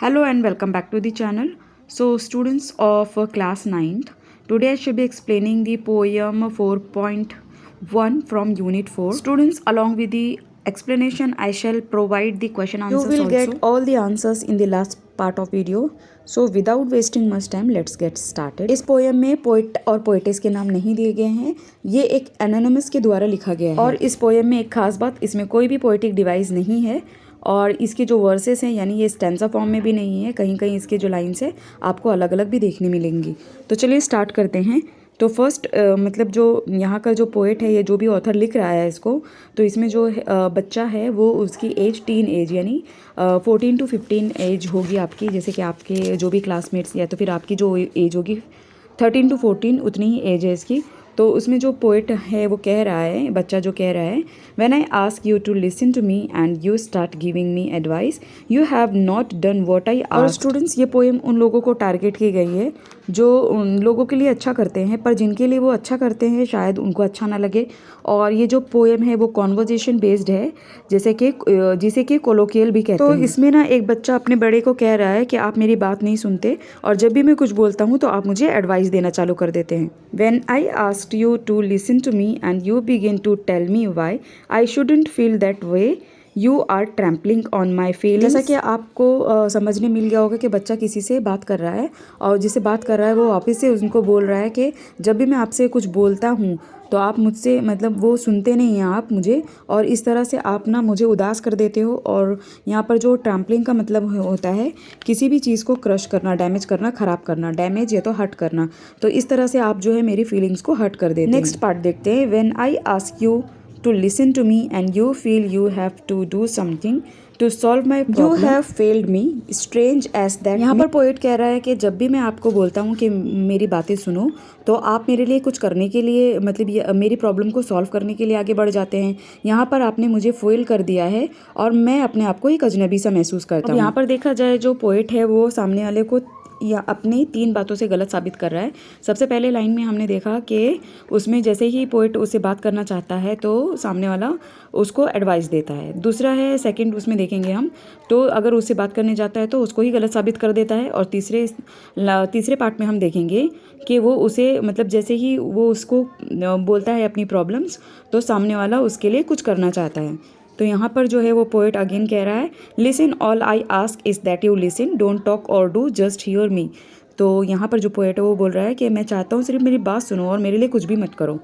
Hello and welcome back to the channel. So, students of class 9th, today I shall be explaining the poem 4.1 from Unit 4. Students, along with the explanation, I shall provide the question answers also. You will get all the answers in the last part of video. So, without wasting much time, let's get started. इस poem में poet और poetess के नाम नहीं दिए गए हैं। ये एक एनोनिमस के द्वारा लिखा गया है और इस पोएम में एक खास बात, इसमें कोई भी पोइटिक डिवाइस नहीं है और इसके जो वर्सेस हैं यानी ये स्टैंजा फॉर्म में भी नहीं है, कहीं कहीं इसके जो लाइन्स है आपको अलग अलग भी देखने मिलेंगी। तो चलिए स्टार्ट करते हैं। तो फर्स्ट मतलब जो यहाँ का जो पोएट है, ये जो भी ऑथर लिख रहा है इसको, तो इसमें जो बच्चा है वो उसकी एज टीन एज यानी 14 to 15 एज होगी आपकी, जैसे कि आपके जो भी क्लासमेट्स या तो फिर आपकी जो एज होगी 13 to 14 उतनी ही एज है इसकी। तो उसमें जो पोइट है वो कह रहा है, बच्चा जो कह रहा है, when I ask you to listen to me and you start giving me advice you have not done what I asked. और स्टूडेंट्स, ये पोएम उन लोगों को टारगेट की गई है जो उन लोगों के लिए अच्छा करते हैं, पर जिनके लिए वो अच्छा करते हैं शायद उनको अच्छा ना लगे। और ये जो पोएम है वो कॉन्वर्जेशन बेस्ड है, जिसे कि कोलोकियल भी कहते हैं। तो इसमें ना एक बच्चा अपने बड़े को कह रहा है कि आप मेरी बात नहीं सुनते और जब भी मैं कुछ बोलता हूँ तो आप मुझे एडवाइस देना चालू कर देते हैं। When I asked you to listen to me and you begin to tell me why I shouldn't feel that way, you are trampling on my feelings। जैसा कि आपको समझने मिल गया होगा कि बच्चा किसी से बात कर रहा है और जिसे बात कर रहा है वो वापस से उनको बोल रहा है कि जब भी मैं आपसे कुछ बोलता हूँ तो आप मुझसे मतलब वो सुनते नहीं हैं आप मुझे, और इस तरह से आप ना मुझे उदास कर देते हो। और यहाँ पर जो ट्रैम्पलिंग का मतलब होता है किसी भी चीज़ को क्रश करना, डैमेज करना, ख़राब करना, डैमेज या तो हर्ट करना। तो इस तरह से आप जो है मेरी फीलिंग्स को हर्ट कर देते हैं। नेक्स्ट पार्ट देखते हैं। When I ask you to listen to me and you feel you have to do something to solve my problem, you have failed me, strange as that। यहाँ पर poet कह रहा है कि जब भी मैं आपको बोलता हूँ कि मेरी बातें सुनो तो आप मेरे लिए कुछ करने के लिए मतलब मेरी प्रॉब्लम को सॉल्व करने के लिए आगे बढ़ जाते हैं। यहाँ पर आपने मुझे फेल कर दिया है और मैं अपने आप को एक अजनबी सा महसूस करता हूँ। यहाँ पर देखा जाए जो पोएट है वो सामने वाले को या अपनी 3 बातों से गलत साबित कर रहा है। सबसे पहले लाइन में हमने देखा कि उसमें जैसे ही पोइट उससे बात करना चाहता है तो सामने वाला उसको एडवाइस देता है। दूसरा है सेकंड, उसमें देखेंगे हम, तो अगर उससे बात करने जाता है तो उसको ही गलत साबित कर देता है। और तीसरे पार्ट में हम देखेंगे कि वो उसे मतलब जैसे ही वो उसको बोलता है अपनी प्रॉब्लम्स तो सामने वाला उसके लिए कुछ करना चाहता है। तो यहाँ पर जो है वो पोएट अगेन कह रहा है, listen all I ask is that you listen, don't talk और डू, जस्ट हियर मी। तो यहाँ पर जो पोएट है वो बोल रहा है कि मैं चाहता हूँ सिर्फ मेरी बात सुनो और मेरे लिए कुछ भी मत करो।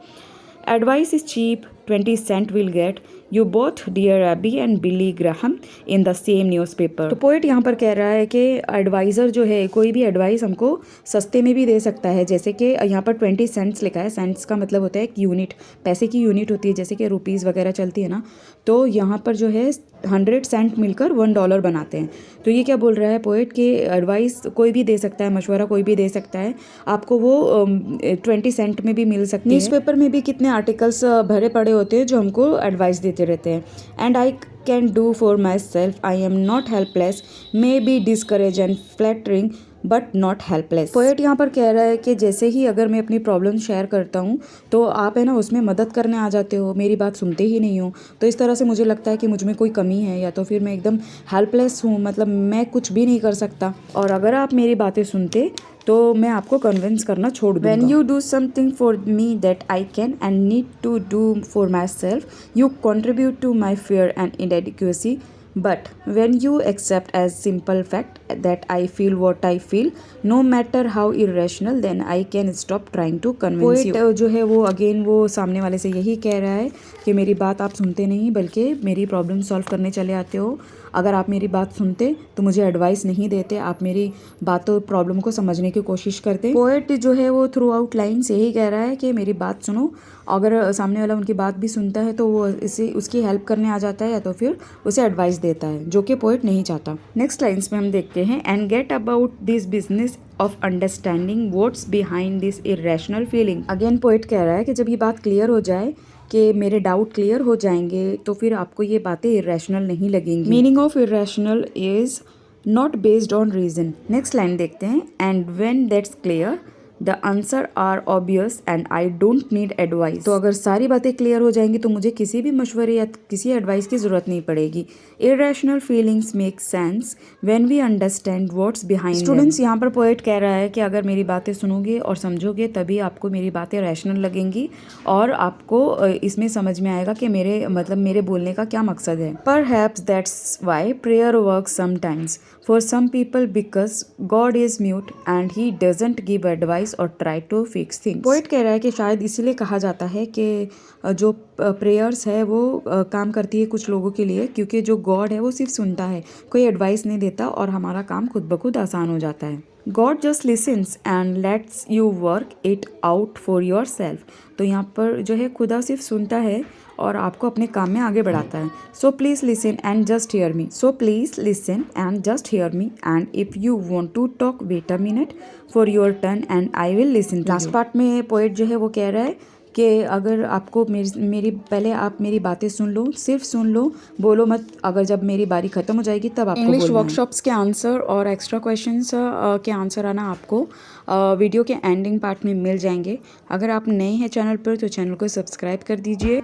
Advice is cheap, 20 cents will get you both Dear Abby and Billy Graham in the same newspaper. तो पोएट यहाँ पर कह रहा है कि एडवाइज़र जो है कोई भी एडवाइस हमको सस्ते में भी दे सकता है। जैसे कि यहाँ पर 20 cents लिखा है, सेंट्स का मतलब होता है एक यूनिट, पैसे की यूनिट होती है, जैसे कि रुपीज़ वगैरह चलती है ना। तो यहाँ पर जो है 100 cents मिलकर $1 बनाते हैं। तो ये क्या बोल रहा है पोएट कि एडवाइस कोई भी दे सकता है, मशवरा कोई भी दे सकता है, आपको वो 20 cents में भी मिल सकती है। न्यूज़पेपर में भी कितने आर्टिकल्स भरे पड़े होते हैं जो हमको एडवाइस देते रहते हैं। And I can do for myself, I am not helpless, may be discourage and faltering but not helpless. Poet यहाँ पर कह रहा है कि जैसे ही अगर मैं अपनी प्रॉब्लम शेयर करता हूँ तो आप है ना उसमें मदद करने आ जाते हो, मेरी बात सुनते ही नहीं हो। तो इस तरह से मुझे लगता है कि मुझ में कोई कमी है या तो फिर मैं एकदम हेल्पलेस हूँ, मतलब मैं कुछ भी नहीं कर सकता। और अगर आप मेरी बातें सुनते तो मैं आपको कन्विंस करना छोड़ दूँगा। When you do something for me that I can and need to do for myself, you contribute to my fear and inadequacy. But when you accept as simple fact that I feel what I feel, no matter how irrational, then I can stop trying to convince you। Poet जो है वो again वो सामने वाले से यही कह रहा है कि मेरी बात आप सुनते नहीं बल्कि मेरी प्रॉब्लम सॉल्व करने चले आते हो। अगर आप मेरी बात सुनते तो मुझे एडवाइस नहीं देते, आप मेरी बातों प्रॉब्लम को समझने की कोशिश करते। पोएट जो है वो थ्रू आउट लाइन से यही कह रहा है कि मेरी बात सुनो। अगर सामने वाला उनकी बात भी सुनता है तो वो इसे उसकी हेल्प करने आ जाता है या तो फिर उसे एडवाइस देता है, जो कि पोएट नहीं चाहता। नेक्स्ट लाइन्स में हम देखते हैं, and get about this business of understanding what's behind this irrational feeling. Again poet कह रहा है कि जब ये बात क्लियर हो जाए, कि मेरे डाउट क्लियर हो जाएंगे तो फिर आपको ये बातें इरेशनल नहीं लगेंगी। Meaning of irrational is not based on reason. Next line देखते हैं, and when that's clear the answer are obvious and I don't need advice. तो अगर सारी बातें क्लियर हो जाएंगी तो मुझे किसी भी मशवरे या किसी एडवाइस की ज़रूरत नहीं पड़ेगी। Irrational feelings make sense when we understand what's behind. Students, यहाँ पर पोएट कह रहा है कि अगर मेरी बातें सुनोगे और समझोगे तभी आपको मेरी बातें रैशनल लगेंगी और आपको इसमें समझ में आएगा कि मेरे बोलने का क्या मकसद है। Perhaps that's why prayer works sometimes for some people because God is mute and he doesn't give advice or try to fix things. Poet कह रहा है कि शायद इसीलिए कहा जाता है कि जो प्रेयर्स है वो काम करती है कुछ लोगों के लिए, क्योंकि जो गॉड है वो सिर्फ सुनता है, कोई एडवाइस नहीं देता और हमारा काम खुद ब खुद आसान हो जाता है। God just listens and lets you work it out for yourself. तो यहाँ पर जो है खुदा सिर्फ सुनता है और आपको अपने काम में आगे बढ़ाता है। So please listen and just hear me. So please listen and just hear me and if you want to talk wait a minute for your turn and I will listen. Last part में poet जो है वो कह रहा है कि अगर आपको पहले आप मेरी बातें सुन लो, सिर्फ सुन लो, बोलो मत। अगर जब मेरी बारी ख़त्म हो जाएगी तब आपको इंग्लिश वर्कशॉप्स के आंसर और एक्स्ट्रा क्वेश्चंस के आंसर आना आपको वीडियो के एंडिंग पार्ट में मिल जाएंगे। अगर आप नए हैं चैनल पर तो चैनल को सब्सक्राइब कर दीजिए।